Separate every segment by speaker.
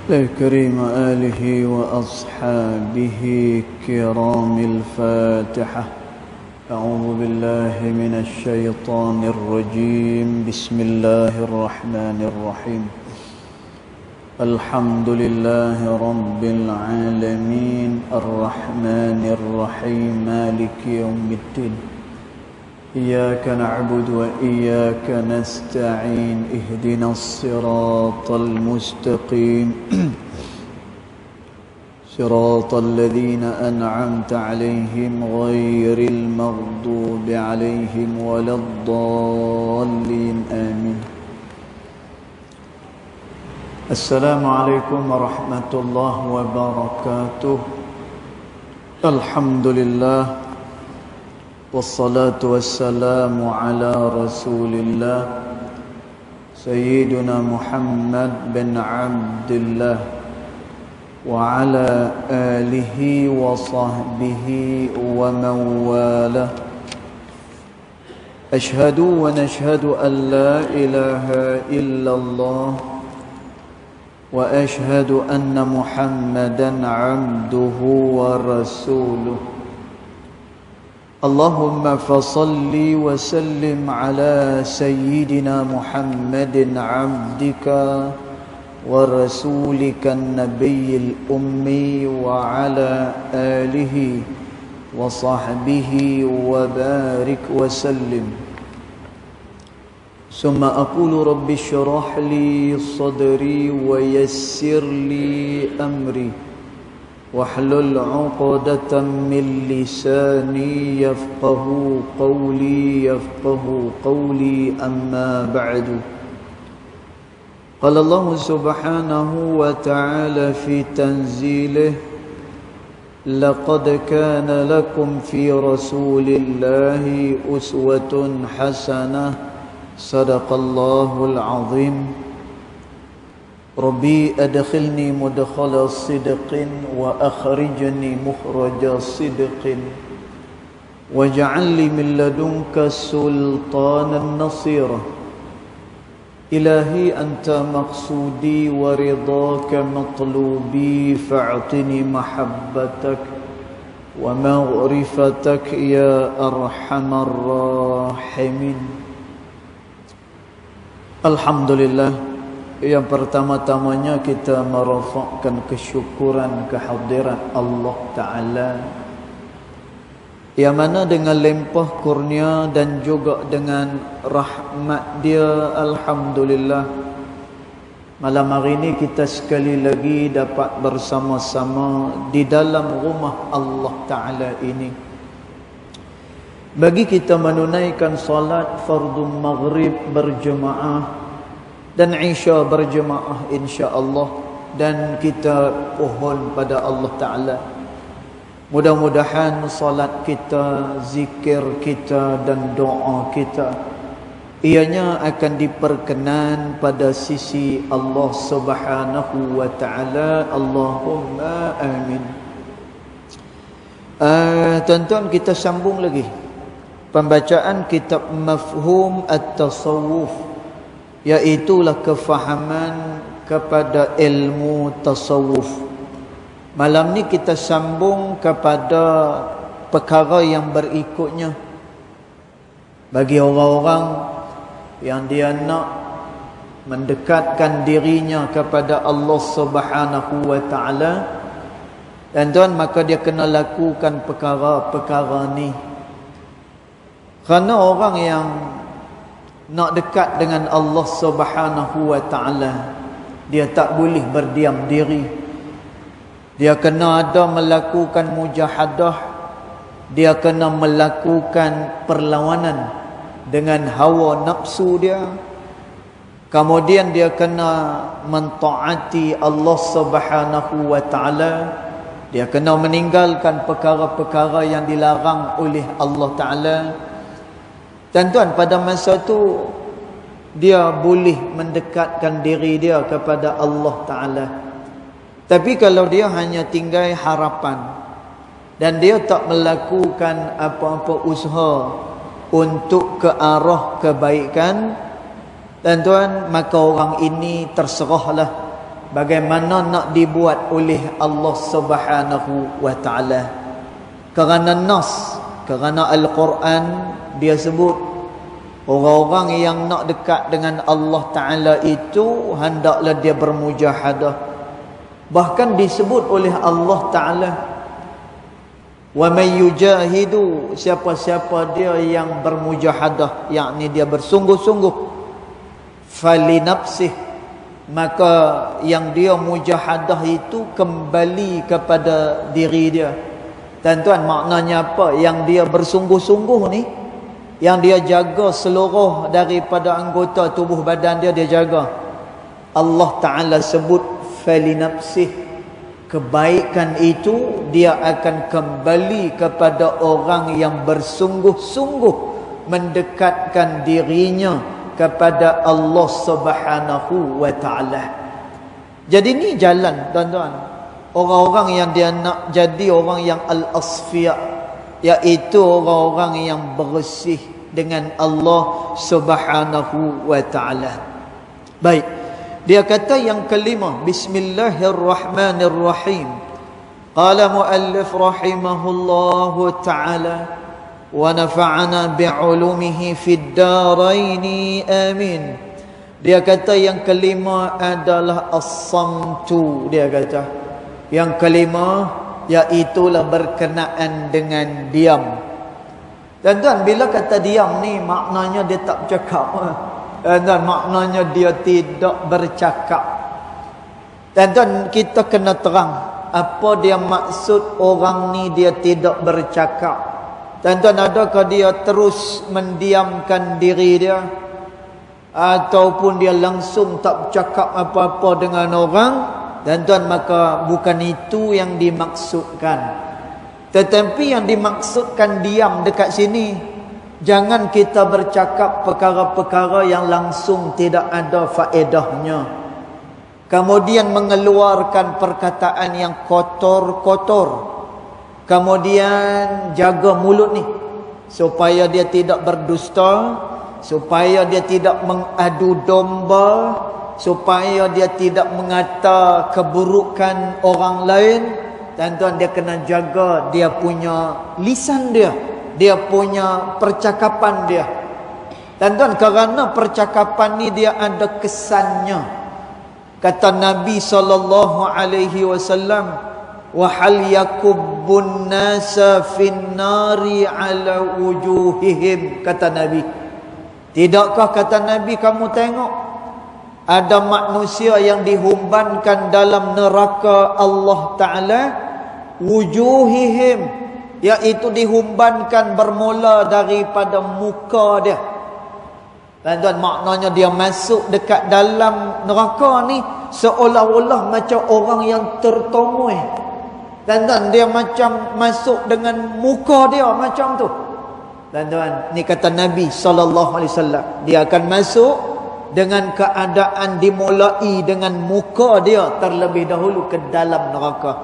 Speaker 1: الكريم آله وأصحابه كرام الفاتحة. أعوذ بالله من الشيطان الرجيم. بسم الله الرحمن الرحيم. الحمد لله رب العالمين الرحمن الرحيم مالك يوم الدين. إياك نعبد وإياك نستعين. اهدنا الصراط المستقيم صراط الذين أنعمت عليهم غير المغضوب عليهم ولا الضالين آمين. السلام عليكم ورحمة الله وبركاته. الحمد لله والصلاة والسلام على رسول الله سيدنا محمد بن عبد الله وعلى آله وصحبه ومن والاه. أشهد ونشهد أن لا إله إلا الله وأشهد أن محمدا عبده ورسوله. اللهم فصل وسلم على سيدنا محمد عبدك ورسولك النبي الأمي وعلى آله وصحبه وبارك وسلم. ثم أقول رب اشرح لي صدري ويسر لي أمري واحلل عقدة من لساني يفقه قولي أما بعد. قال الله سبحانه وتعالى في تنزيله: لقد كان لكم في رسول الله أسوة حسنة. صدق الله العظيم. ربي أدخلني مدخل صدق وأخرجني مخرج صدق واجعل لي من لدنك سلطانا نصيرا. إلهي أنت مقصودي ورضاك مطلوبي فاعطني محبتك ومغرفتك يا أرحم الراحمين. Alhamdulillah. Yang pertama-tamanya kita merafakkan kesyukuran kehadiran Allah Ta'ala, yang mana dengan limpah kurnia dan juga dengan rahmat Dia, Alhamdulillah, malam hari ini kita sekali lagi dapat bersama-sama di dalam rumah Allah Ta'ala ini bagi kita menunaikan salat fardu maghrib berjemaah dan Isya berjemaah insya-Allah, dan kita pohon pada Allah Ta'ala mudah-mudahan salat kita, zikir kita dan doa kita ianya akan diperkenan pada sisi Allah Subhanahu wa Ta'ala. Allahumma amin. Tuan-tuan, kita sambung lagi pembacaan kitab Mafhum At-Tasawuf, iaitulah kefahaman kepada ilmu tasawuf. Malam ni kita sambung kepada perkara yang berikutnya. Bagi orang-orang yang dia nak mendekatkan dirinya kepada Allah Subhanahu wa Ta'ala, dan tuan, maka dia kena lakukan perkara-perkara ni. Kerana orang yang nak dekat dengan Allah Subhanahu wa Ta'ala, dia tak boleh berdiam diri. Dia kena ada melakukan mujahadah. Dia kena melakukan perlawanan dengan hawa nafsu dia. Kemudian dia kena mentaati Allah Subhanahu wa Ta'ala. Dia kena meninggalkan perkara-perkara yang dilarang oleh Allah Ta'ala. Dan tuan, pada masa tu dia boleh mendekatkan diri dia kepada Allah Ta'ala. Tapi kalau dia hanya tinggal harapan dan dia tak melakukan apa-apa usaha untuk ke arah kebaikan, dan tuan, maka orang ini terserahlah bagaimana nak dibuat oleh Allah Subhanahu wa taala. Kerana nas, kerana Al-Quran dia sebut orang-orang yang nak dekat dengan Allah taala itu hendaklah dia bermujahadah. Bahkan disebut oleh Allah taala, wa may yujahidu, siapa-siapa dia yang bermujahadah, yakni dia bersungguh-sungguh, falinafsih, maka yang dia mujahadah itu kembali kepada diri dia. Tuan-tuan, maknanya apa? Yang dia bersungguh-sungguh ni, yang dia jaga seluruh daripada anggota tubuh badan dia, dia jaga. Allah Ta'ala sebut falinafsih, kebaikan itu dia akan kembali kepada orang yang bersungguh-sungguh mendekatkan dirinya kepada Allah Subhanahu wa taala. Jadi ni jalan, tuan-tuan. Orang-orang yang dia nak jadi orang yang al-asfiya, iaitu orang-orang yang bersih dengan Allah Subhanahu wa taala. Baik. Dia kata yang kelima, bismillahirrahmanirrahim. Qala muallif rahimahullahu taala wa nafa'ana bi'ulumihi fid daraini amin. Dia kata yang kelima adalah as-samtu. Dia kata yang kelima iaitulah berkenaan dengan diam. Tuan-tuan, bila kata diam ni maknanya dia tak bercakap. Dan maknanya dia tidak bercakap. Tuan-tuan, kita kena terang apa dia maksud orang ni dia tidak bercakap. Tuan-tuan, adakah dia terus mendiamkan diri dia, ataupun dia langsung tak bercakap apa-apa dengan orang? Tuan-tuan, maka bukan itu yang dimaksudkan. Tetapi yang dimaksudkan diam dekat sini, jangan kita bercakap perkara-perkara yang langsung tidak ada faedahnya. Kemudian mengeluarkan perkataan yang kotor-kotor. Kemudian jaga mulut ni supaya dia tidak berdusta, supaya dia tidak mengadu domba, supaya dia tidak mengata keburukan orang lain. Tuan-tuan, dia kena jaga dia punya lisan dia, dia punya percakapan dia. Tuan-tuan, kerana percakapan ni dia ada kesannya. Kata Nabi SAW, wa hal yakubbun nasa fin nari ala wujuhihim. Kata Nabi, tidakkah, kata Nabi, kamu tengok ada manusia yang dihumbankan dalam neraka Allah Ta'ala, wujuhihim, iaitu dihumbankan bermula daripada muka dia. Tuan-tuan, maknanya dia masuk dekat dalam neraka ni seolah-olah macam orang yang tertomoi. Tuan-tuan, dia macam masuk dengan muka dia macam tu. Tuan-tuan, ni kata Nabi SAW, dia akan masuk dengan keadaan dimulai dengan muka dia terlebih dahulu ke dalam neraka.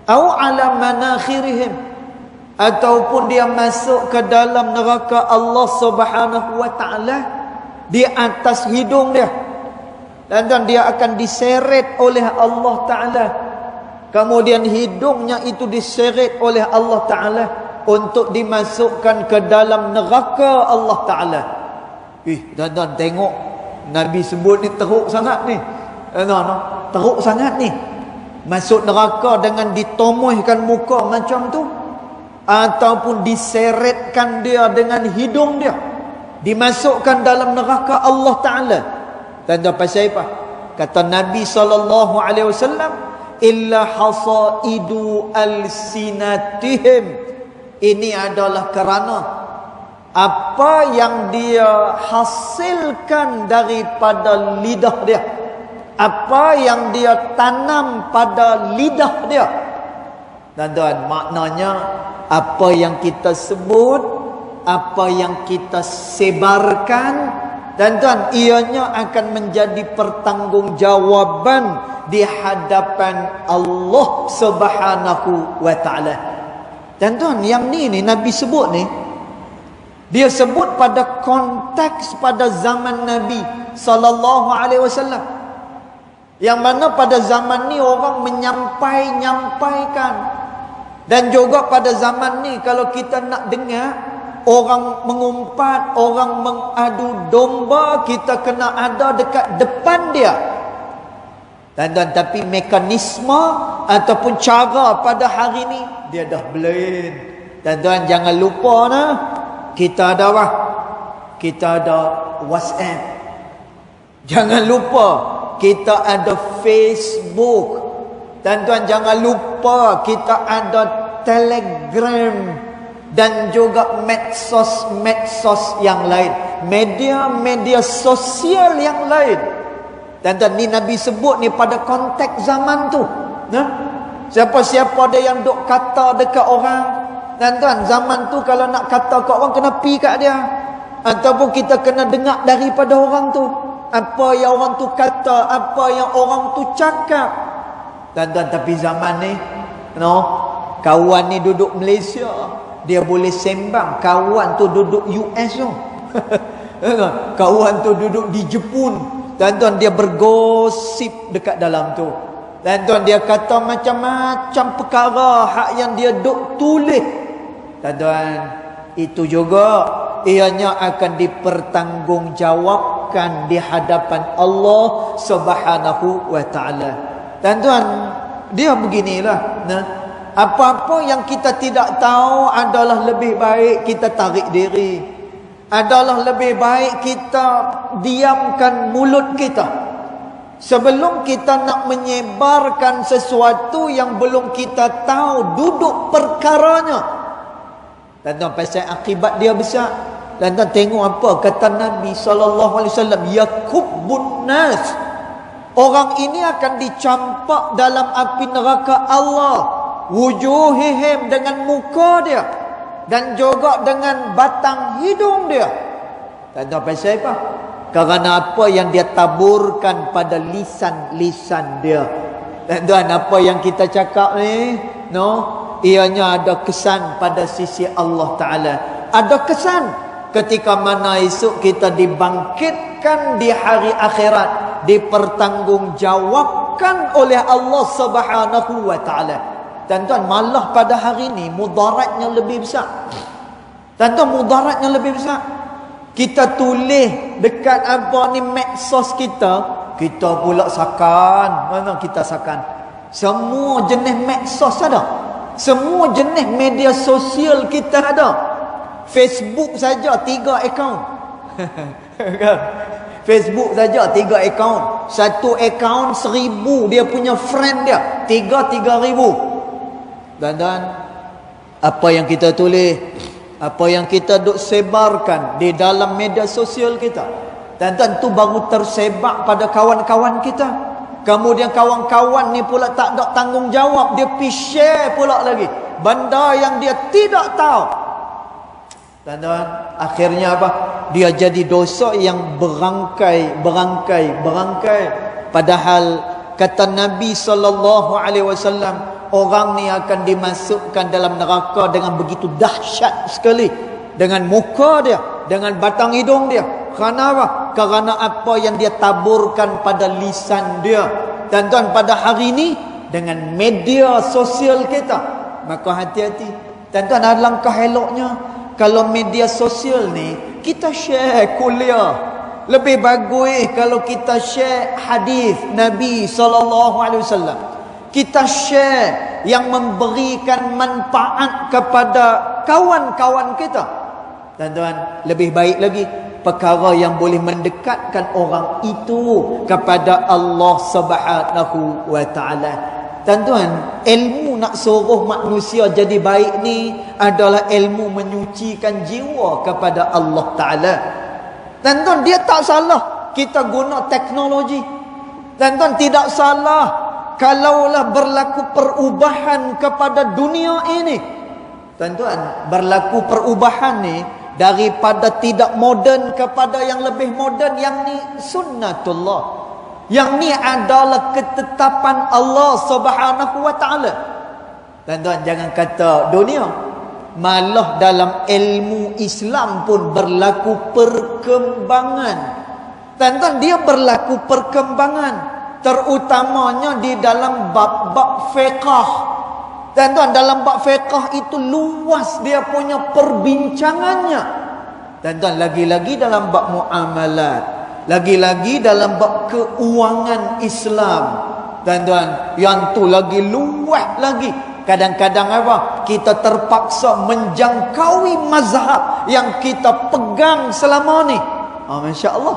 Speaker 1: Au ala manakhirihim, ataupun dia masuk ke dalam neraka Allah Subhanahu wa taala di atas hidung dia. Dan dia akan diseret oleh Allah Taala. Kemudian hidungnya itu diseret oleh Allah Taala untuk dimasukkan ke dalam neraka Allah Taala. Dan tengok, Nabi sebut ni teruk sangat ni. Teruk sangat ni. Masuk neraka dengan ditomohkan muka macam tu, ataupun diseretkan dia dengan hidung dia, dimasukkan dalam neraka Allah Ta'ala. Tanda pasal apa? Kata Nabi SAW, illa hasaidu alsinatihim. Ini adalah kerana apa yang dia hasilkan daripada lidah dia, apa yang dia tanam pada lidah dia. Tuan-tuan, maknanya apa yang kita sebut, apa yang kita sebarkan, tuan-tuan, ianya akan menjadi pertanggungjawaban di hadapan Allah Subhanahu wa taala. Tuan-tuan, yang ni Nabi sebut ni, dia sebut pada konteks pada zaman Nabi sallallahu alaihi wasallam. Yang mana pada zaman ni orang menyampaikan. Dan juga pada zaman ni kalau kita nak dengar orang mengumpat, orang mengadu domba, kita kena ada dekat depan dia. Tuan-tuan, tapi mekanisme ataupun cara pada hari ni dia dah blend. Tuan-tuan, jangan lupa nah, kita ada apa? Kita ada WhatsApp. Jangan lupa kita ada Facebook. Tuan-tuan, jangan lupa kita ada Telegram dan juga medsos yang lain, media sosial yang lain. Tuan-tuan, ni Nabi sebut ni pada konteks zaman tu. Nah, siapa-siapa ada yang duk kata dekat orang, tuan-tuan, zaman tu kalau nak kata kat orang kena pi kat dia, ataupun kita kena dengar daripada orang tu apa yang orang tu kata, apa yang orang tu cakap. Tuan-tuan, tapi zaman ni kawan ni duduk Malaysia, dia boleh sembang. Kawan tu duduk US tu. Kawan tu duduk di Jepun. Tuan-tuan, dia bergosip dekat dalam tu. Tuan-tuan, dia kata macam-macam perkara hak yang dia duk tulis. Tuan-tuan, itu juga ianya akan dipertanggungjawabkan di hadapan Allah Subhanahu wa taala. Tuan-tuan, dia beginilah. Apa-apa yang kita tidak tahu adalah lebih baik kita tarik diri. Adalah lebih baik kita diamkan mulut kita sebelum kita nak menyebarkan sesuatu yang belum kita tahu duduk perkaranya. Tuan-tuan, pasal akibat dia besar. Tuan-tuan, tengok apa kata Nabi SAW, yakubbun nas. Orang ini akan dicampak dalam api neraka Allah, wujuhihim, dengan muka dia dan juga dengan batang hidung dia. Tuan-tuan, pasal apa? Kerana apa yang dia taburkan pada lisan-lisan dia. Tuan-tuan, apa yang kita cakap ni, ianya ada kesan pada sisi Allah Ta'ala. Ada kesan ketika mana esok kita dibangkitkan di hari akhirat, dipertanggungjawabkan oleh Allah Subhanahu wa Ta'ala. Tuan-tuan, malah pada hari ni mudaratnya lebih besar. Tuan-tuan, mudaratnya lebih besar. Kita tulis dekat apa ni medsos kita pula sakan. Mana kita sakan? Semua jenis medsos ada. Semua jenis media sosial kita ada. Facebook saja 3 akaun. Facebook saja 3 akaun. Satu akaun 1000 dia punya friend dia. 3,000. Dan apa yang kita tulis, apa yang kita duk sebarkan di dalam media sosial kita, dan tentu baru tersebar pada kawan-kawan kita. Kemudian kawan-kawan ni pula tak ada tanggungjawab, dia pergi share pula lagi benda yang dia tidak tahu. Tuan-tuan, akhirnya apa? Dia jadi dosa yang berangkai. Padahal kata Nabi SAW, orang ni akan dimasukkan dalam neraka dengan begitu dahsyat sekali, dengan muka dia, dengan batang hidung dia. Kerana apa? Kerana apa yang dia taburkan pada lisan dia. Tuan-tuan, pada hari ini dengan media sosial kita, maka hati-hati. Tuan-tuan, alangkah eloknya kalau media sosial ni kita share kuliah. Lebih bagus kalau kita share hadis Nabi SAW. Kita share yang memberikan manfaat kepada kawan-kawan kita. Tuan-tuan, lebih baik lagi perkara yang boleh mendekatkan orang itu kepada Allah Subhanahu wa Ta'ala. Tuan-tuan, ilmu nak suruh manusia jadi baik ni adalah ilmu menyucikan jiwa kepada Allah Ta'ala. Tuan-tuan, dia tak salah kita guna teknologi. Tuan-tuan, tidak salah kalaulah berlaku perubahan kepada dunia ini. Tuan-tuan, berlaku perubahan ni daripada tidak moden kepada yang lebih moden, yang ni sunnatullah, yang ni adalah ketetapan Allah Subhanahu wa Ta'ala. Tuan-tuan, jangan kata dunia, malah dalam ilmu Islam pun berlaku perkembangan. Tuan-tuan, dia berlaku perkembangan. terutamanya di dalam bab-bab fiqh. Tuan-tuan, dalam bab fiqh itu luas dia punya perbincangannya. Tuan-tuan, lagi-lagi dalam bab muamalat, lagi-lagi dalam bab keuangan Islam. Tuan-tuan, yang tu lagi luas lagi. Kadang-kadang apa? Kita terpaksa menjangkaui mazhab yang kita pegang selama ni. Masya Allah.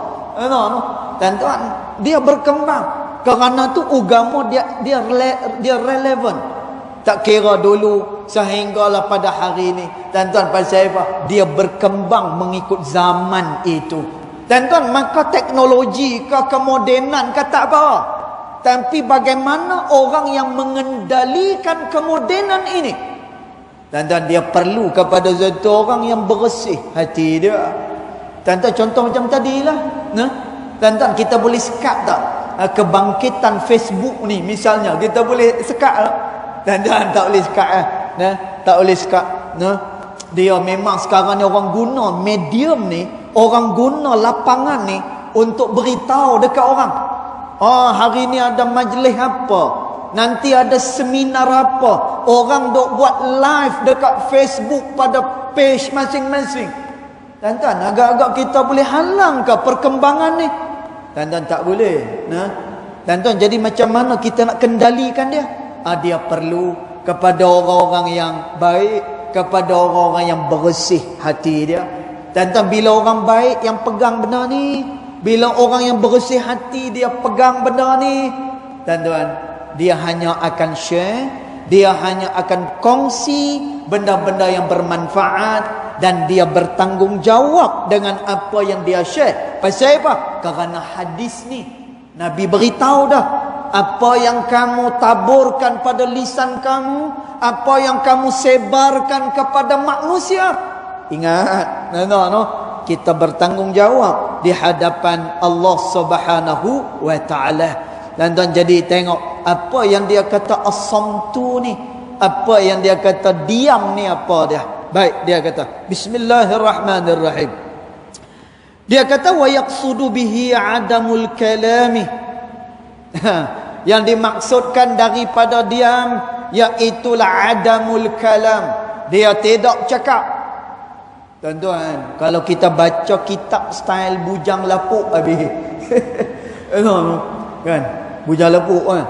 Speaker 1: Tuan-tuan, dia berkembang. Kerana tu agama dia relevan. Tak kira dulu sehinggalah pada hari ini. Tuan-tuan, pasal apa? Dia berkembang mengikut zaman itu. Tuan-tuan, maka teknologi ke kemodenan ke tak apa. Tapi bagaimana orang yang mengendalikan kemodenan ini? Tuan-tuan, dia perlu kepada satu orang yang bersih hati dia. Tuan-tuan, contoh macam tadilah. Tuan-tuan, kita boleh sekat tak? Kebangkitan Facebook ni misalnya, kita boleh sekat tak? Dan tak boleh sekat tak boleh sekat. Dia memang sekarang ni orang guna medium ni, orang guna lapangan ni untuk beritahu dekat orang. Hari ni ada majlis apa, nanti ada seminar apa, orang dok buat live dekat Facebook pada page masing-masing. Tuan-tuan, agak-agak kita boleh halang ke perkembangan ni? Tuan-tuan, tak boleh. Tuan-tuan, jadi macam mana kita nak kendalikan dia? Dia perlu kepada orang-orang yang baik, kepada orang-orang yang bersih hati dia. Tuan-tuan, bila orang baik yang pegang benda ni, bila orang yang bersih hati dia pegang benda ni, tuan-tuan, dia hanya akan share, dia hanya akan kongsi benda-benda yang bermanfaat, dan dia bertanggungjawab dengan apa yang dia share. Pasal apa? Kerana hadis ni Nabi beritahu dah, apa yang kamu taburkan pada lisan kamu, apa yang kamu sebarkan kepada manusia, ingat, kita bertanggungjawab di hadapan Allah Subhanahu wa taala. Dan jadi tengok apa yang dia kata as-samtu ni, apa yang dia kata diam ni, apa dia? Baik, dia kata bismillahirrahmanirrahim. Dia kata wa yaqsudu bihi adamul kalami. Yang dimaksudkan daripada diam iaitulah adamul kalam. Dia tidak cakap. Tuan-tuan, kalau kita baca kitab style bujang lapuk habis. Kan? Bujang lapuk kan?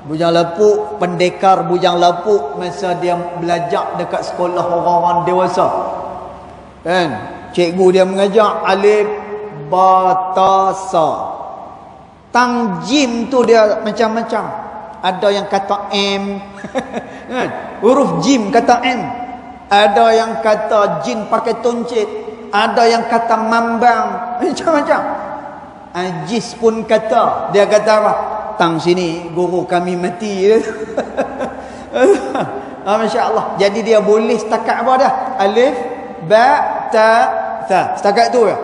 Speaker 1: Bujang lapuk, pendekar bujang lapuk masa dia belajar dekat sekolah orang-orang dewasa. Kan? Cikgu dia mengajar alif ba ta sa. Tangjim tu dia macam-macam. Ada yang kata M. Kan? Huruf jim kata M. Ada yang kata jin pakai tuncit. Ada yang kata mambang. Macam-macam. Ajis pun kata. Dia kata apa? Tang sini guru kami mati. Masya Allah. Jadi dia boleh setakat apa dah? Alif, ba, ta, tha. Setakat tu ya.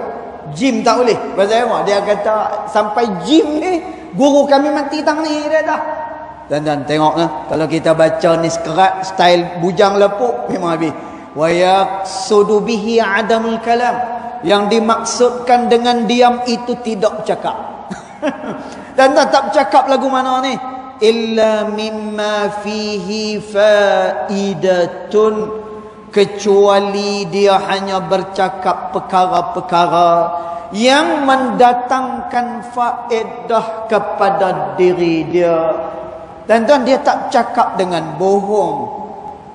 Speaker 1: Jim tak boleh. Pasal apa? Dia kata sampai jim ni guru kami mati tang ni dia dah. Dan tengok kalau kita baca ni sekerat style bujang lepuk memang habis. Wa yaqsudu bihi adamul kalam. Yang dimaksudkan dengan diam itu tidak cakap. Dan tak cakap lagu mana ni? Illa mimma fihi faidatun, kecuali dia hanya bercakap perkara-perkara yang mendatangkan faedah kepada diri dia. Tuan-tuan, dia tak cakap dengan bohong.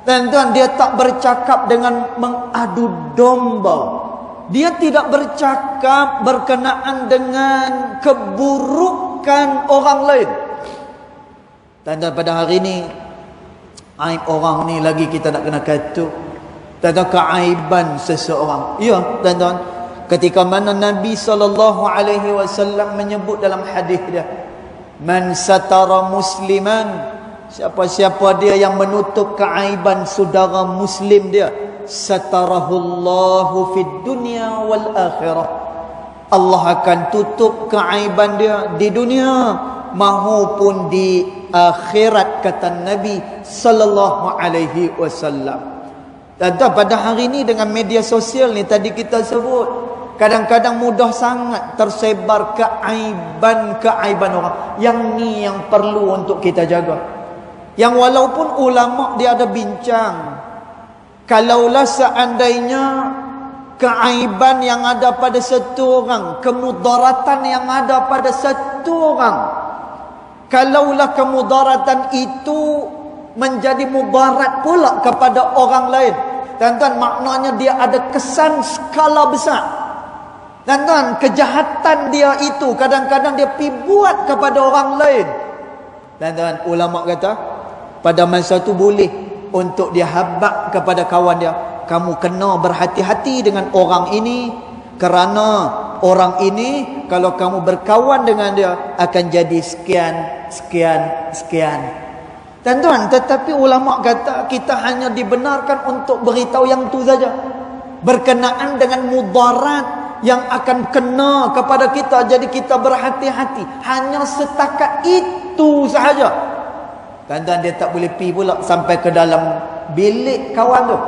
Speaker 1: Tuan-tuan, dia tak bercakap dengan mengadu domba. Dia tidak bercakap berkenaan dengan keburukan orang lain. Tuan-tuan, pada hari ini aib orang ni lagi kita nak kena katuk. Tuan-tuan, keaiban seseorang. Ya, tuan-tuan, ketika mana Nabi SAW menyebut dalam hadis dia, man satara musliman, siapa-siapa dia yang menutup keaiban saudara muslim dia, satarahullahu fid dunya wal akhirah. Allah akan tutup keaiban dia di dunia maupun di akhirat, kata Nabi sallallahu alaihi wasallam. Dan pada hari ini dengan media sosial ni tadi kita sebut, Kadang-kadang mudah sangat tersebar keaiban orang. Yang ni yang perlu untuk kita jaga. Yang walaupun ulama dia ada bincang, kalaulah seandainya keaiban yang ada pada satu orang, kemudaratan yang ada pada satu orang, kalaulah kemudaratan itu menjadi mudarat pula kepada orang lain, tuan-tuan, maknanya dia ada kesan skala besar. Tuan-tuan, kejahatan dia itu kadang-kadang dia pergi buat kepada orang lain. Tuan-tuan, ulama kata pada masa itu boleh untuk dia habaq kepada kawan dia, kamu kena berhati-hati dengan orang ini, kerana orang ini kalau kamu berkawan dengan dia akan jadi sekian. Tuan-tuan, tetapi ulama kata kita hanya dibenarkan untuk beritahu yang tu saja, berkenaan dengan mudarat yang akan kena kepada kita. Jadi kita berhati-hati, hanya setakat itu sahaja. Tuan-tuan, dia tak boleh pergi pula sampai ke dalam bilik kawan tu.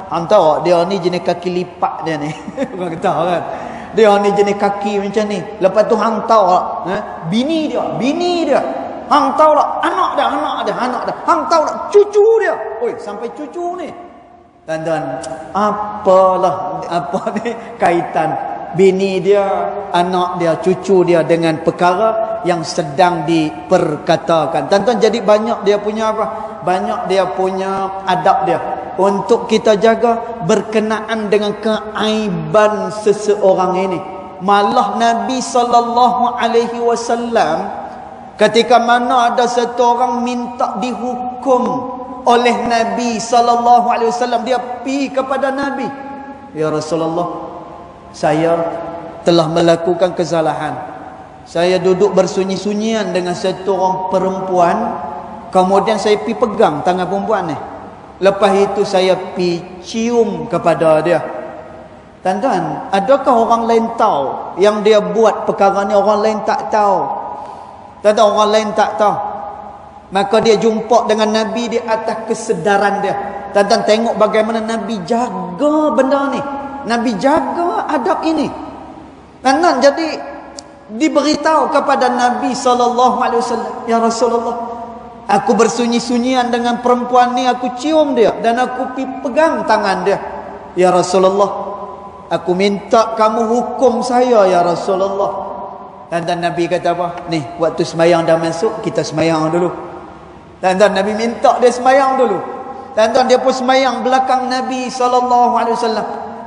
Speaker 1: Hantar dia ni jenis kaki lipat dia ni. Orang kata kan, dia ni jenis kaki macam ni. Lepas tu hantar bini dia. Hantar anak dia. Hantar cucu dia. Oi, sampai cucu ni. Tuan-tuan, apa ni kaitan bini dia, anak dia, cucu dia dengan perkara yang sedang diperkatakan. Tuan-tuan, jadi banyak dia punya apa? Banyak dia punya adab dia untuk kita jaga berkenaan dengan keaiban seseorang ini. Malah Nabi SAW ketika mana ada satu orang minta dihukum oleh Nabi SAW, dia pergi kepada Nabi, ya Rasulullah, saya telah melakukan kesalahan. Saya duduk bersunyi-sunyian dengan satu orang perempuan, kemudian saya pergi pegang tangan perempuan ni. Lepas itu saya pergi cium kepada dia. Tuan-tuan, adakah orang lain tahu yang dia buat perkara ni? Orang lain tak tahu. Tuan-tuan, orang lain tak tahu. Maka dia jumpa dengan Nabi di atas kesedaran dia. Tuan-tuan, tengok bagaimana Nabi jaga benda ni. Nabi jaga adab ini. Tuan-tuan, jadi diberitahu kepada Nabi SAW, ya Rasulullah, aku bersunyi-sunyian dengan perempuan ni, aku cium dia dan aku pegang tangan dia. Ya Rasulullah, aku minta kamu hukum saya, ya Rasulullah. Dan Nabi kata apa? Ni, waktu semayang dah masuk, kita semayang dulu. Dan Nabi minta dia semayang dulu. Dan dia pun semayang belakang Nabi SAW.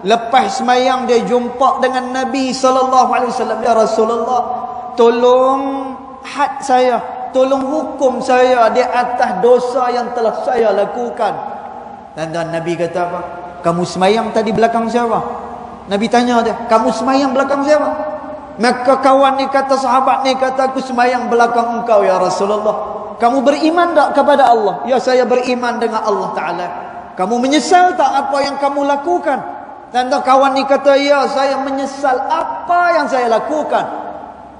Speaker 1: Lepas semayang dia jumpa dengan Nabi SAW. Ya Rasulullah, tolong had saya, tolong hukum saya di atas dosa yang telah saya lakukan. Dan Nabi kata apa? Kamu semayang tadi belakang siapa? Nabi tanya dia, kamu semayang belakang siapa? Maka kawan ni kata, sahabat ni kata, aku semayang belakang engkau ya Rasulullah. Kamu beriman tak kepada Allah? Ya, saya beriman dengan Allah Ta'ala. Kamu menyesal tak apa yang kamu lakukan? Dan kawan ni kata, ya, saya menyesal apa yang saya lakukan.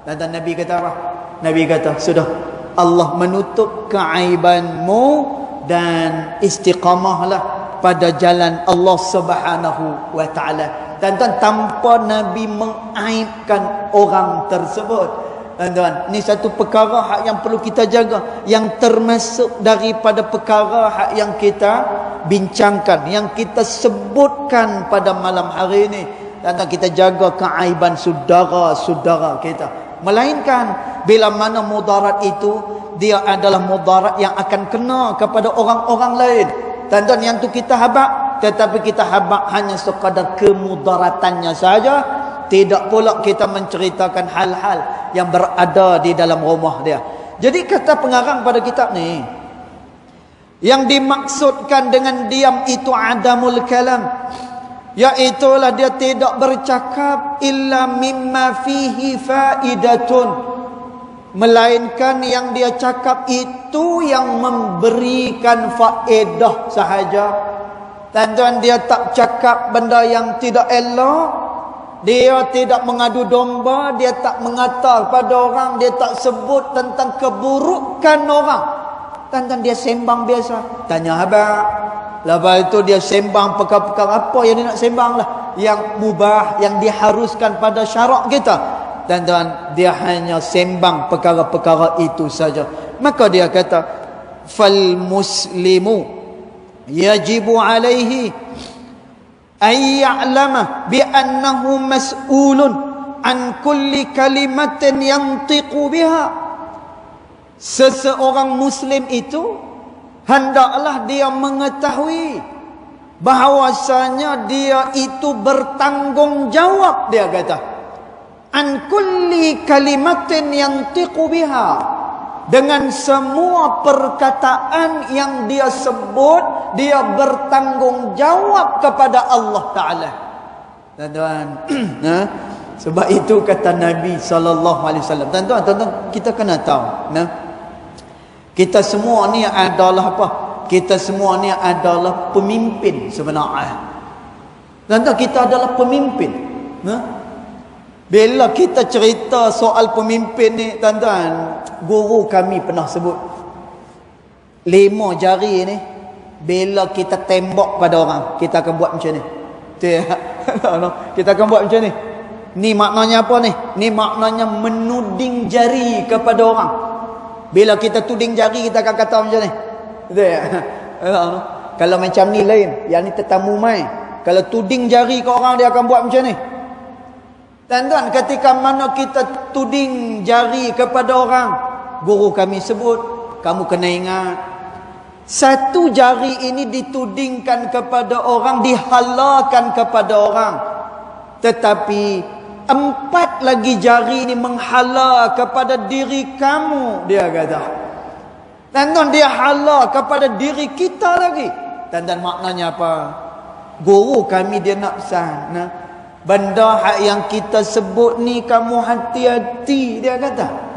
Speaker 1: Dan Nabi kata apa? Nabi kata, sudah, Allah menutup keaibanmu dan istiqamahlah pada jalan Allah Subhanahu wa Ta'ala. Dan tanpa Nabi mengaibkan orang tersebut. Tuan-tuan, ni satu perkara hak yang perlu kita jaga, yang termasuk daripada perkara hak yang kita bincangkan, yang kita sebutkan pada malam hari ini. Tuan-tuan, kita jaga keaiban saudara-saudara kita. Melainkan bila mana mudarat itu, dia adalah mudarat yang akan kena kepada orang-orang lain. Tuan-tuan, yang tu kita habaq, tetapi kita habaq hanya sekadar kemudaratannya saja. Tidak pula kita menceritakan hal-hal yang berada di dalam rumah dia. Jadi kata pengarang pada kitab ni, yang dimaksudkan dengan diam itu adamul kalam, iaitulah dia tidak bercakap illa mimma fihi faidatun, melainkan yang dia cakap itu yang memberikan faedah sahaja. Tuan-tuan, dia tak cakap benda yang tidak elok. Dia tidak mengadu domba, dia tak mengata pada orang, dia tak sebut tentang keburukan orang. Tuan-tuan, dia sembang biasa. Tanya abang. Lepas itu dia sembang perkara-perkara apa yang dia nak sembang lah. yang mubah, yang diharuskan pada syarak kita. Tuan-tuan, dia hanya sembang perkara-perkara itu saja. Maka dia kata, fal muslimu yajibu alaihi ay ya'lama bi annahu mas'ulun an kulli kalimatin yantiqu biha. Seseorang muslim itu hendaklah dia mengetahui bahawasanya dia itu bertanggungjawab, dia kata, an kulli kalimatin yantiqu biha, dengan semua perkataan yang dia sebut, dia bertanggungjawab kepada Allah Ta'ala. Tuan-tuan, sebab itu kata Nabi SAW. Tuan-tuan, kita kena tahu, kita semua ni adalah apa? Kita semua ni adalah pemimpin sebenarnya. Tuan-tuan, kita adalah pemimpin. Bila kita cerita soal pemimpin ni, tuan-tuan, guru kami pernah sebut 5 jari ni, bila kita tembak pada orang, kita akan buat macam ni. Kita akan buat macam ni. Ni maknanya apa ni? Ni maknanya menuding jari kepada orang. Bila kita tuding jari, kita akan kata macam ni. Kalau macam ni lain, yang ni tetamu mai. Kalau tuding jari ke orang, dia akan buat macam ni. Tuan-tuan, ketika mana kita tuding jari kepada orang, guru kami sebut, kamu kena ingat, satu jari ini ditudingkan kepada orang, dihalalkan kepada orang. Tetapi 4 lagi jari ini menghala kepada diri kamu, dia kata. Tuan-tuan, dia hala kepada diri kita lagi. Tuan-tuan, maknanya apa? Guru kami dia nak pesan, benda yang kita sebut ni kamu hati-hati, dia kata.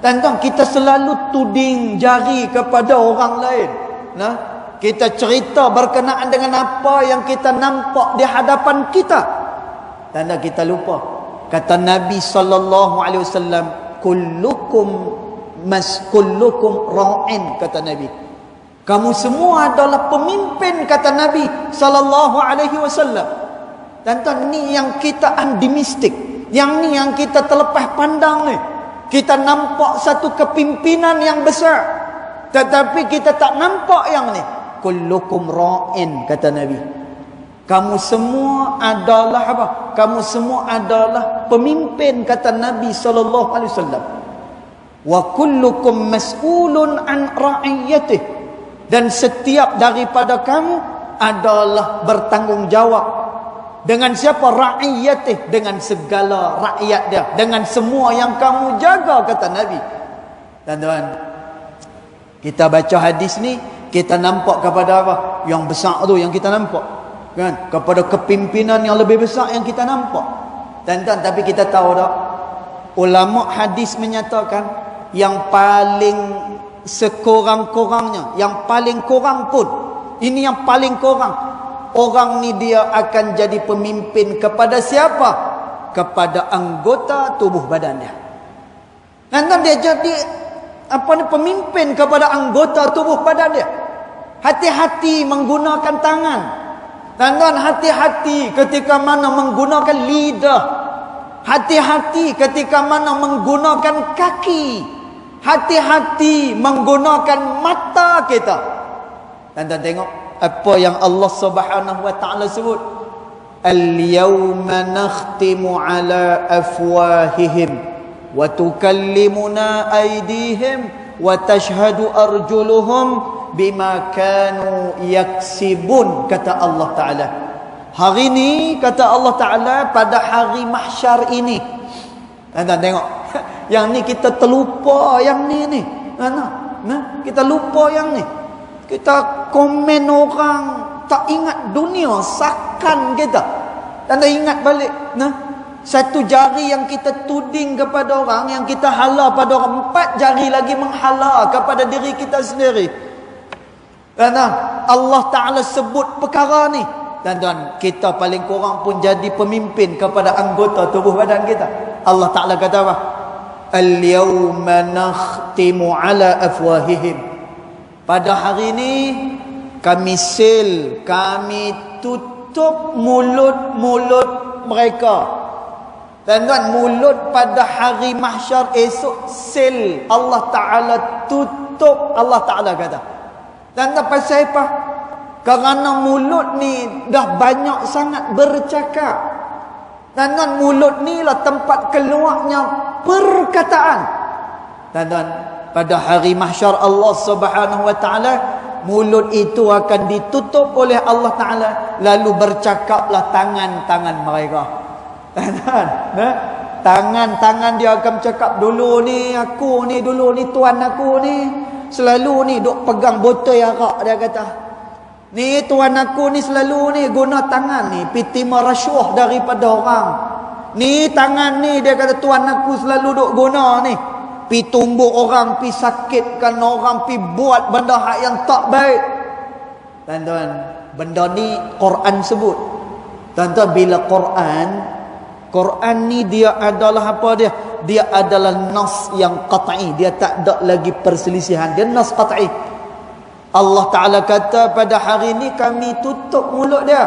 Speaker 1: Tuan-tuan, kita selalu tuding jari kepada orang lain. Kita cerita berkenaan dengan apa yang kita nampak di hadapan kita. Tuan-tuan, kita lupa. Kata Nabi SAW, kullukum ra'in, kata Nabi. Kamu semua adalah pemimpin, kata Nabi SAW. Tuan-tuan, ni yang kita optimistik, yang ni yang kita terlepas pandang ni. Kita nampak satu kepimpinan yang besar, tetapi kita tak nampak yang ni. Kullukum ra'in, kata Nabi. Kamu semua adalah apa? Kamu semua adalah pemimpin, kata Nabi SAW. Wa kullukum mas'ulun an ra'iyyatih, dan setiap daripada kamu adalah bertanggungjawab dengan siapa? Ra'iyatih, dengan segala rakyat dia, dengan semua yang kamu jaga, kata Nabi. Tuan-tuan, kita baca hadis ni, kita nampak kepada apa? Yang besar tu yang kita nampak, kan? Kepada kepimpinan yang lebih besar yang kita nampak. Tuan-tuan, tapi kita tahu tak, ulama hadis menyatakan yang paling sekurang-kurangnya, yang paling kurang pun, ini yang paling kurang, orang ni dia akan jadi pemimpin kepada siapa? Kepada anggota tubuh badan dia. Nanti dia jadi pemimpin kepada anggota tubuh badan dia. Hati-hati menggunakan tangan. Tuan-tuan, hati-hati ketika mana menggunakan lidah. Hati-hati ketika mana menggunakan kaki. Hati-hati menggunakan mata kita. Tuan-tuan tengok apa yang Allah Subhanahu wa taala sebut, al-yawma nakhtimu ala afwahihim wa tukallimuna aydihim wa tashhadu arjuluhum bima kanu yaksibun, kata Allah Taala. Hari ini, kata Allah Taala, pada hari mahsyar ini, tuan-tuan tengok, yang ni kita terlupa, yang ni kita lupa yang ni. Kita komen orang, tak ingat dunia, sakan kita. Dan tak ingat balik. Satu jari yang kita tuding kepada orang, yang kita hala pada orang, 4 jari lagi menghala kepada diri kita sendiri. Dan Allah Ta'ala sebut perkara ni. Dan tuan, kita paling kurang pun jadi pemimpin kepada anggota tubuh badan kita. Allah Ta'ala kata apa? Al-yawma nakhtimu ala afwahihim. Pada hari ini kami sil, kami tutup mulut-mulut mereka. Tuan-tuan, mulut pada hari mahsyar esok sel Allah Ta'ala tutup. Allah Ta'ala kata. Tuan-tuan, pasal apa? Kerana mulut ni dah banyak sangat bercakap. Tuan-tuan, mulut ni lah tempat keluarnya perkataan. Tuan-tuan, pada hari mahsyar Allah Subhanahu Wa Ta'ala, mulut itu akan ditutup oleh Allah Ta'ala. Lalu bercakaplah tangan-tangan mereka. Tangan-tangan dia akan cakap, dulu ni aku ni, dulu ni tuan aku ni selalu ni duk pegang botol arak, dia kata. Ni tuan aku ni selalu ni guna tangan ni pi terima rasuah daripada orang. Ni tangan ni, dia kata, tuan aku selalu duk guna ni pi tumbuk orang, pi sakitkan orang, pi buat benda hak yang tak baik. Tuan-tuan, benda ni Quran sebut. Tuan-tuan, bila Quran ni dia adalah apa dia? Dia adalah nas yang qat'i. Dia tak ada lagi perselisihan. Dia nas qat'i. Allah Ta'ala kata pada hari ni kami tutup mulut dia.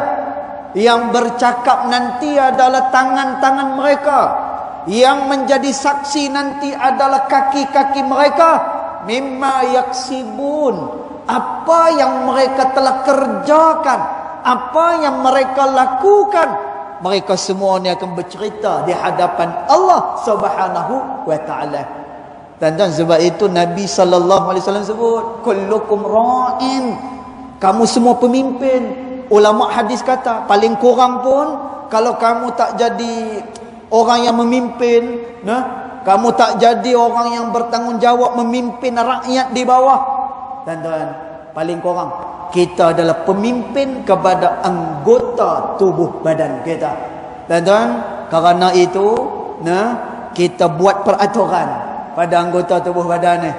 Speaker 1: Yang bercakap nanti adalah tangan-tangan mereka. Yang menjadi saksi nanti adalah kaki-kaki mereka. Mimma yaksibun. Apa yang mereka telah kerjakan. Apa yang mereka lakukan. Mereka semua ni akan bercerita di hadapan Allah Subhanahu Wa Ta'ala. Dan sebab itu Nabi SAW sebut, kullukum ra'in. Kamu semua pemimpin. Ulama hadis kata, paling kurang pun kalau kamu tak jadi orang yang memimpin, kamu tak jadi orang yang bertanggungjawab memimpin rakyat di bawah. Tuan-tuan, paling kurang kita adalah pemimpin kepada anggota tubuh badan kita. Tuan-tuan, kerana itu kita buat peraturan pada anggota tubuh badan ni.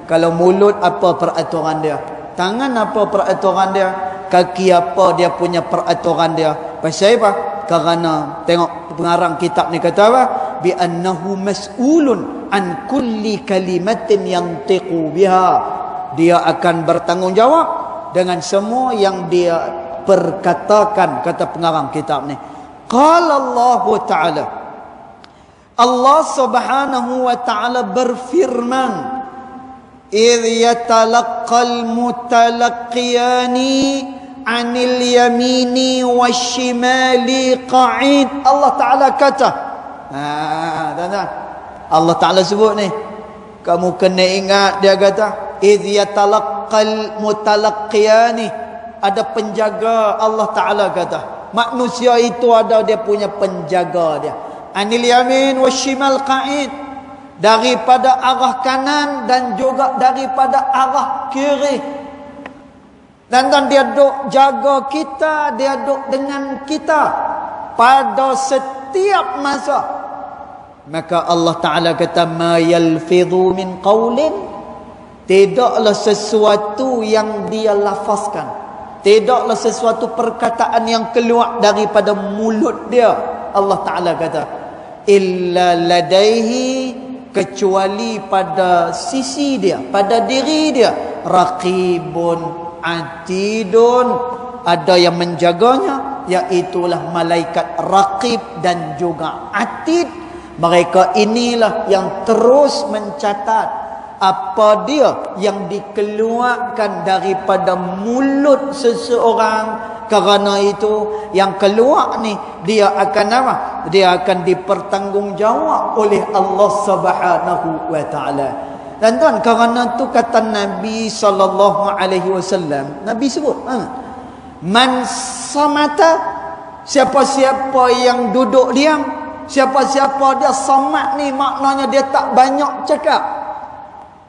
Speaker 1: Kalau mulut, apa peraturan dia? Tangan, apa peraturan dia? Kaki, apa dia punya peraturan dia? Pasal apa? Kerana tengok pengarang kitab ni kata apa? Bi annahu mas'ulun an kulli kalimatin yantiqu biha. Dia akan bertanggungjawab dengan semua yang dia perkatakan, kata pengarang kitab ni. Qala Allah Ta'ala, Allah Subhanahu Wa Ta'ala berfirman, idh yatalaqqal mutalaqiyani 'anil yamini wasyimali qa'id. Allah Ta'ala kata, tuan-tuan, Allah Ta'ala sebut ni, kamu kena ingat, dia kata idh yatalaqqal mutalaqiyani, ada penjaga. Allah Ta'ala kata manusia itu ada dia punya penjaga dia. Anil yamin wasyimal qa'id, daripada arah kanan dan juga daripada arah kiri. Dan dia duk jaga kita, dia duk dengan kita pada setiap masa. Maka Allah Ta'ala kata, ma yalfidhu min qawlin, tidaklah sesuatu yang dia lafazkan, tidaklah sesuatu perkataan yang keluar daripada mulut dia. Allah Ta'ala kata, illa ladaihi, kecuali pada sisi dia, pada diri dia, raqibun atidun, ada yang menjaganya, iaitulah malaikat raqib dan juga atid. Mereka inilah yang terus mencatat apa dia yang dikeluarkan daripada mulut seseorang. Kerana itu yang keluar ni, dia akan apa? Dia akan dipertanggungjawab oleh Allah Subhanahu Wa Ta'ala. Dan tuan, kerana tu kata Nabi SAW, Nabi sebut, man samata, siapa-siapa yang duduk diam, siapa-siapa dia samat ni, maknanya dia tak banyak cakap.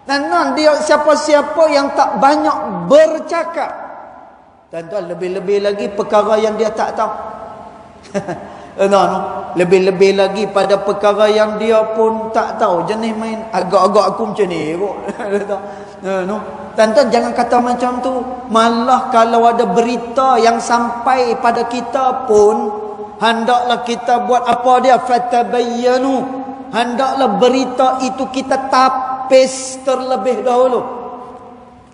Speaker 1: Dan tuan, dia siapa-siapa yang tak banyak bercakap. Tuan-tuan, lebih-lebih lagi perkara yang dia tak tahu. Lebih-lebih lagi pada perkara yang dia pun tak tahu. Jenis main agak-agak aku macam ni kot. Tuan-tuan, jangan kata macam tu. Malah kalau ada berita yang sampai pada kita pun, hendaklah kita buat apa dia? Fatabayyanu. Hendaklah berita itu kita tapis terlebih dahulu.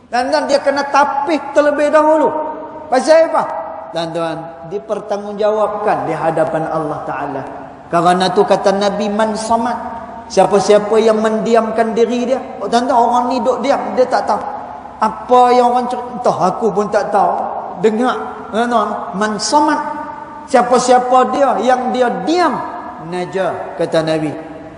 Speaker 1: Dan dia kena tapis terlebih dahulu. Pasal apa? tuan-tuan, dipertanggungjawabkan di hadapan Allah Ta'ala. Karena tu kata Nabi, man samat, siapa-siapa yang mendiamkan diri dia. Tuan-tuan, orang ni duduk diam, dia tak tahu apa yang orang cerita. Entah, aku pun tak tahu. Dengar, tuan-tuan, man samat, siapa-siapa dia yang dia diam, naja, kata Nabi,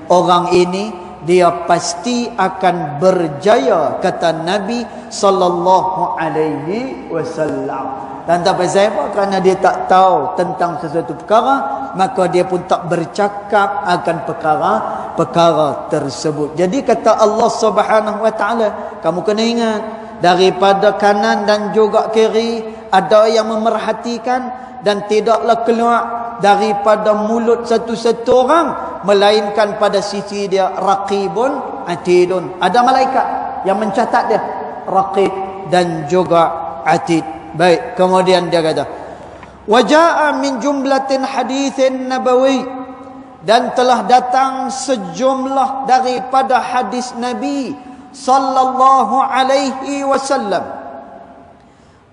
Speaker 1: orang ini dia pasti akan berjaya, kata Nabi sallallahu alaihi wasallam. Dan tak pasal apa? Kerana dia tak tahu tentang sesuatu perkara, maka dia pun tak bercakap akan perkara tersebut. Jadi kata Allah Subhanahu wa taala, kamu kena ingat, daripada kanan dan juga kiri ada yang memerhatikan, dan tidaklah keluar daripada mulut satu-satu orang melainkan pada sisi dia raqibun atidun. Ada malaikat yang mencatat dia, raqib dan juga atid. Baik, kemudian dia kata, wajaa min jumlatin hadithin nabawi, dan telah datang sejumlah daripada hadis Nabi sallallahu alaihi wasallam,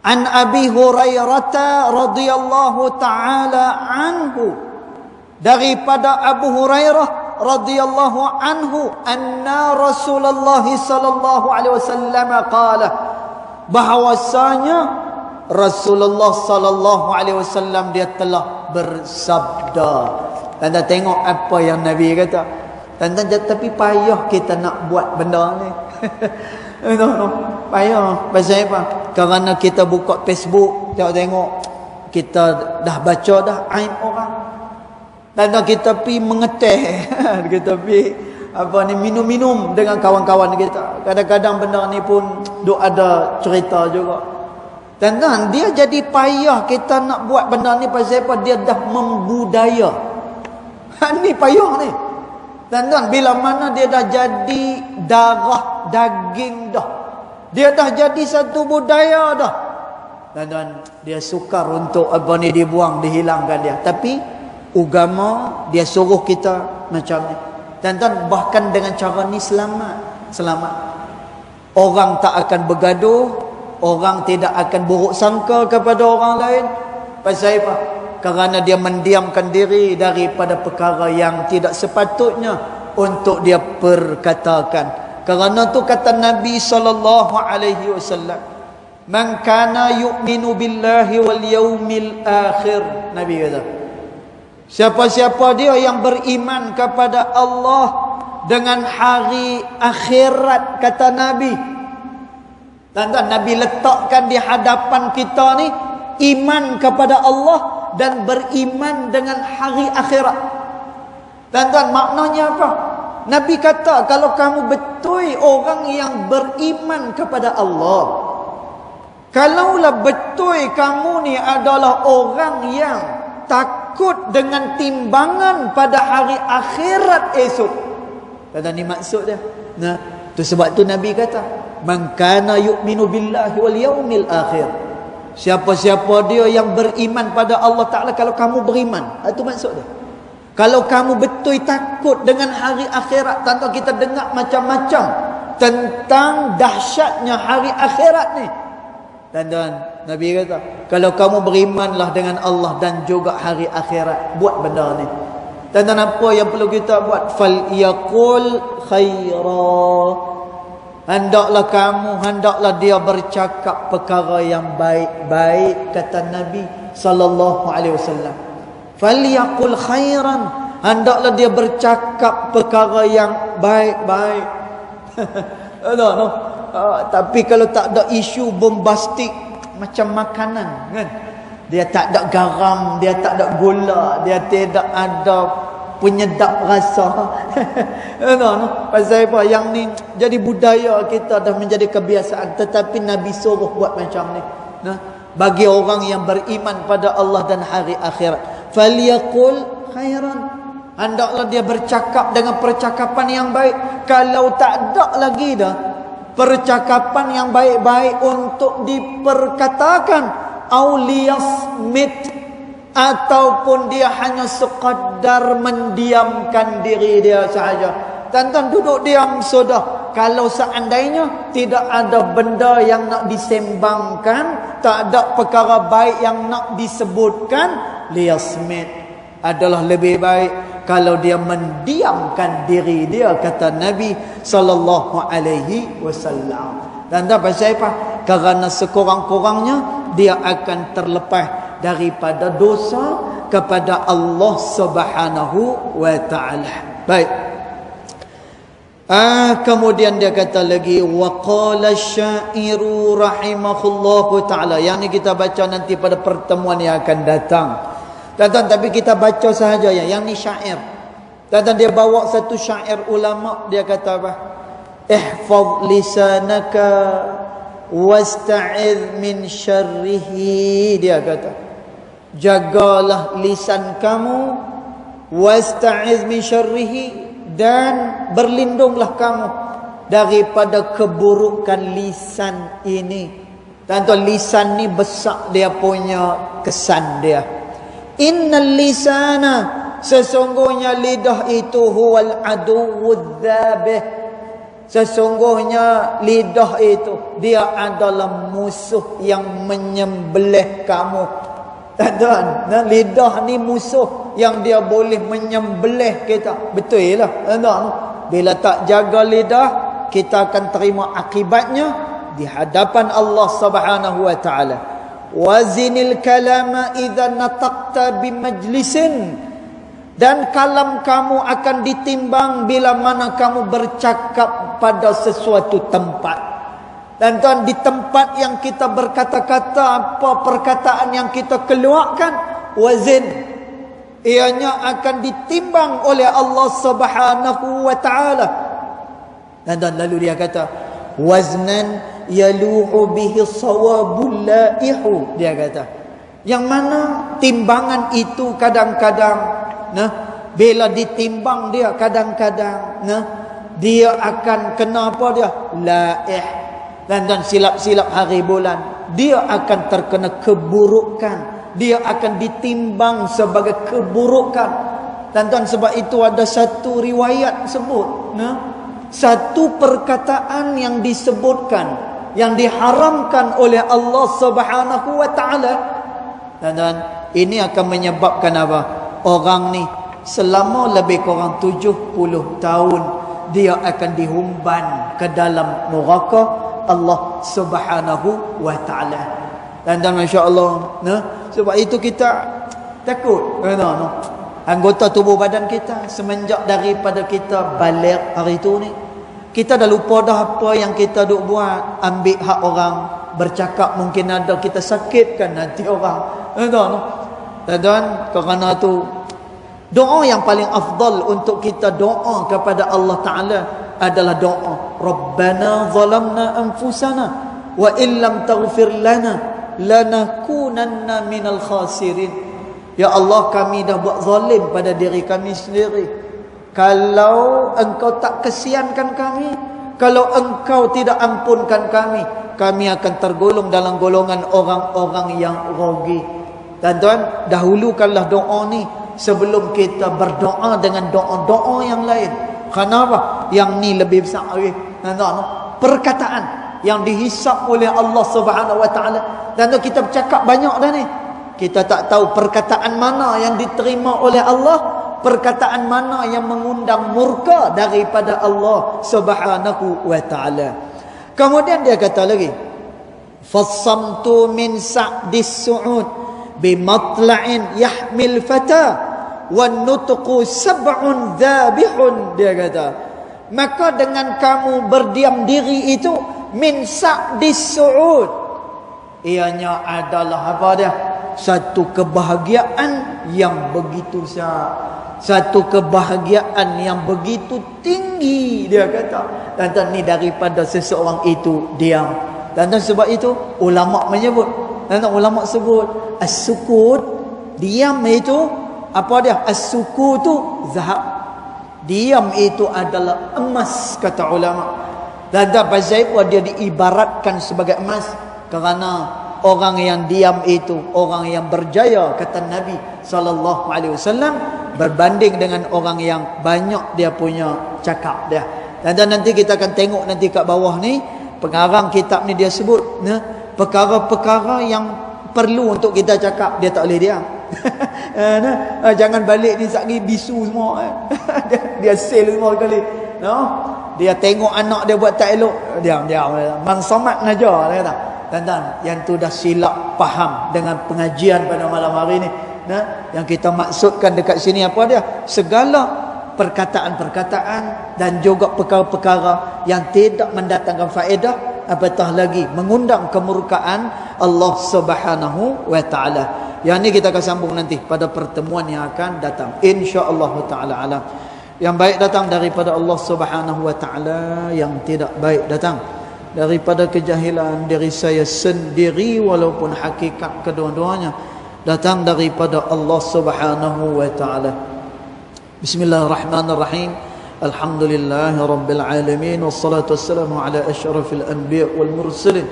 Speaker 1: an Abi Hurairah radhiyallahu taala anhu, daripada Abu Hurairah radhiyallahu anhu, anna Rasulullah sallallahu alaihi wasallam qala, bahwasanya Rasulullah sallallahu alaihi wasallam dia telah bersabda. Tanda tengok apa yang Nabi kata. Tanda tapi payah kita nak buat benda ni. Payah. Pasal apa? Kerana kita buka Facebook, tengok kita dah baca dah aib orang. Tanda kita pi mengeteh, kita pi apa ni, minum-minum dengan kawan-kawan kita. Kadang-kadang benda ni pun duk ada cerita juga. Dan dia jadi payah kita nak buat benda ni pasal apa? Dia dah membudaya. Ni payah ni. Dan bila mana dia dah jadi darah daging dah, dia dah jadi satu budaya dah. Dan dia sukar untuk apa ni dibuang, dihilangkan dia. Tapi agama dia suruh kita macam ni. Dan bahkan dengan cara ni selamat. Orang tak akan bergaduh, orang tidak akan buruk sangka kepada orang lain. Pasal apa? Kerana dia mendiamkan diri daripada perkara yang tidak sepatutnya untuk dia perkatakan. Kerana tu kata Nabi sallallahu alaihi wasallam, man kana yu'minu billahi wal yaumil akhir. Nabi kata, siapa-siapa dia yang beriman kepada Allah dengan hari akhirat, kata Nabi. Tuan-tuan, Nabi letakkan di hadapan kita ni iman kepada Allah dan beriman dengan hari akhirat. Tuan-tuan, maknanya apa? Nabi kata, kalau kamu betul orang yang beriman kepada Allah, kalaulah betul kamu ni adalah orang yang takut dengan timbangan pada hari akhirat esok. Tuan-tuan, ni maksud dia. Nah, tu sebab tu Nabi kata, man kana yu'minu billahi wal yaumil akhir, siapa-siapa dia yang beriman pada Allah Ta'ala. Kalau kamu beriman, itu maksud dia. Kalau kamu betul takut dengan hari akhirat. Tentu kita dengar macam-macam tentang dahsyatnya hari akhirat ni. Dan Nabi kata, kalau kamu berimanlah dengan Allah dan juga hari akhirat, buat benda ni. Dan apa yang perlu kita buat? Fal yaqul khaira, hendaklah dia bercakap perkara yang baik-baik, kata Nabi sallallahu alaihi wasallam. Falyaqul khairan, hendaklah dia bercakap perkara yang baik-baik. Tapi kalau tak ada isu bombastik macam makanan kan, dia tak ada garam, dia tak ada gula, dia tidak ada penyedap rasa. Pasal apa? Yang ni jadi budaya kita, dah menjadi kebiasaan. Tetapi Nabi suruh buat macam ni. Bagi orang yang beriman pada Allah dan hari akhirat, falyaqul khairan, hendaklah dia bercakap dengan percakapan yang baik. Kalau tak ada lagi dah percakapan yang baik-baik untuk diperkatakan, auliyasmit, ataupun dia hanya sekadar mendiamkan diri dia sahaja. Tuan-tuan, duduk diam sudah. kalau seandainya tidak ada benda yang nak disembangkan, tak ada perkara baik yang nak disebutkan, liyasmit, adalah lebih baik kalau dia mendiamkan diri dia, kata Nabi sallallahu alaihi wasallam. Dan dah pasal apa? Kerana sekurang-kurangnya dia akan terlepas daripada dosa kepada Allah Subhanahu wa taala. Baik. Kemudian dia kata lagi, wa qala syairu rahimahullahu taala. Yang ni kita baca nanti pada pertemuan yang akan datang. Dan tapi kita baca sahaja ya. Yang ni syair. Dan dia bawa satu syair ulama, dia kata apa? Ihfaz lisanaka wasta'idh min syarrihi. Dia kata, jagalah lisan kamu, wasta'idh min syarrihi, dan berlindunglah kamu daripada keburukan lisan ini. Tuan-tuan, lisan ni besar dia punya kesan dia. Innal lisana, sesungguhnya lidah itu huwal aduwwudz dzabih. Sesungguhnya lidah itu dia adalah musuh yang menyembelih kamu. Tuan-tuan, lidah ni musuh yang dia boleh menyembelih kita. Betul lah, tuan-tuan. Bila tak jaga lidah, kita akan terima akibatnya di hadapan Allah Subhanahu wa taala. Wazinil kalama idza nataqta bimajlisin, dan kalam kamu akan ditimbang bila mana kamu bercakap pada sesuatu tempat. Dan tuan, di tempat yang kita berkata-kata, apa perkataan yang kita keluarkan, wazin, ianya akan ditimbang oleh Allah Subhanahu wa taala. Dan lalu dia kata, waznan yaluhu bihi sawabul laihu. Dia kata, yang mana timbangan itu kadang-kadang, bila ditimbang dia kadang-kadang, dia akan kena apa dia? Laih. Dan silap-silap hari bulan, dia akan terkena keburukan, dia akan ditimbang sebagai keburukan. Dan sebab itu ada satu riwayat sebut, satu perkataan yang disebutkan, yang diharamkan oleh Allah Subhanahu wa taala. Dan ini akan menyebabkan apa? Orang ni selama lebih kurang 70 tahun dia akan dihumban ke dalam neraka Allah Subhanahu wa taala. Dan masya-Allah, sebab itu kita takut, anggota tubuh badan kita semenjak daripada kita balik hari itu ni, kita dah lupa dah apa yang kita duk buat. Ambil hak orang, bercakap mungkin ada kita sakitkan hati orang. Dan kerana tu, doa yang paling afdal untuk kita doa kepada Allah Ta'ala adalah doa Rabbana zalamna anfusana wa illam taghfir lana lanakunanna minal khasirin. Ya Allah, kami dah buat zalim pada diri kami sendiri. Kalau engkau tak kesiankan kami, kalau engkau tidak ampunkan kami, kami akan tergolong dalam golongan orang-orang yang rugi. Dan tuan, dahulukanlah doa ni sebelum kita berdoa dengan doa-doa yang lain. Kenapa? Yang ni lebih besar lagi. Perkataan yang dihisap oleh Allah Subhanahu wa taala. Dan kita bercakap banyak dah ni. Kita tak tahu perkataan mana yang diterima oleh Allah, perkataan mana yang mengundang murka daripada Allah Subhanahu wa taala. Kemudian dia kata lagi, fassamtu min sa'dis su'ud bimatla'in yahmil fata wan nutqu sab'un dhabihun. Dia kata, maka dengan kamu berdiam diri itu, min sa'dis su'ud, ianya adalah apa dia? Satu kebahagiaan yang begitu besar, satu kebahagiaan yang begitu tinggi. Dia kata, dan ni daripada seseorang itu diam. Dan sebab itu ulama menyebut, ulama sebut as-sukut, diam itu apa dia? As-sukutu zahab, diam itu adalah emas, kata ulama. Dan pasal dia diibaratkan sebagai emas kerana orang yang diam itu orang yang berjaya, kata Nabi sallallahu alaihi wasallam, berbanding dengan orang yang banyak dia punya cakap dia. Dan nanti kita akan tengok nanti kat bawah ni, pengarang kitab ni dia sebut perkara-perkara yang perlu untuk kita cakap, dia tak boleh diam. Jangan balik ni sekali bisu semua. Dia sel semua kali. No? Dia tengok anak dia buat tak elok, diam. Mansamat najar dia kata. Tuan-tuan, yang tu dah silap faham dengan pengajian pada malam hari ni. Yang kita maksudkan dekat sini apa dia? Segala perkataan-perkataan dan juga perkara-perkara yang tidak mendatangkan faedah, apatah lagi mengundang kemurkaan Allah Subhanahu wa taala. Yang ni kita akan sambung nanti pada pertemuan yang akan datang, insya-Allah taala alam. Yang baik datang daripada Allah Subhanahu wa taala, yang tidak baik datang daripada kejahilan diri saya sendiri, walaupun hakikat kedua-duanya datang daripada Allah Subhanahu wa taala. Bismillahirrahmanirrahim. Alhamdulillahi rabbil alamin, wassalatu wassalamu ala asyrafil anbiya wal mursalin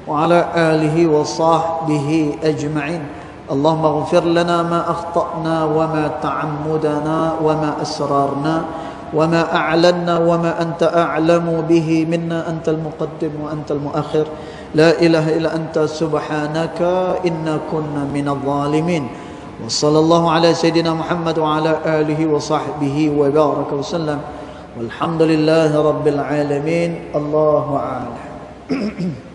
Speaker 1: wa ala alihi wa sahbihi ajma'in. Allahumma ighfir lana ma akhta'na wa ma ta'ammudana wa ma asrarna وما أعلنا وما أنت أعلم به منا أنت المقدم وأنت المؤخر لا إله إلا أنت سبحانك إنا كنا من الظالمين وصلى الله على سيدنا محمد وعلى آله وصحبه وبارك وسلم والحمد لله رب العالمين. الله أعلم.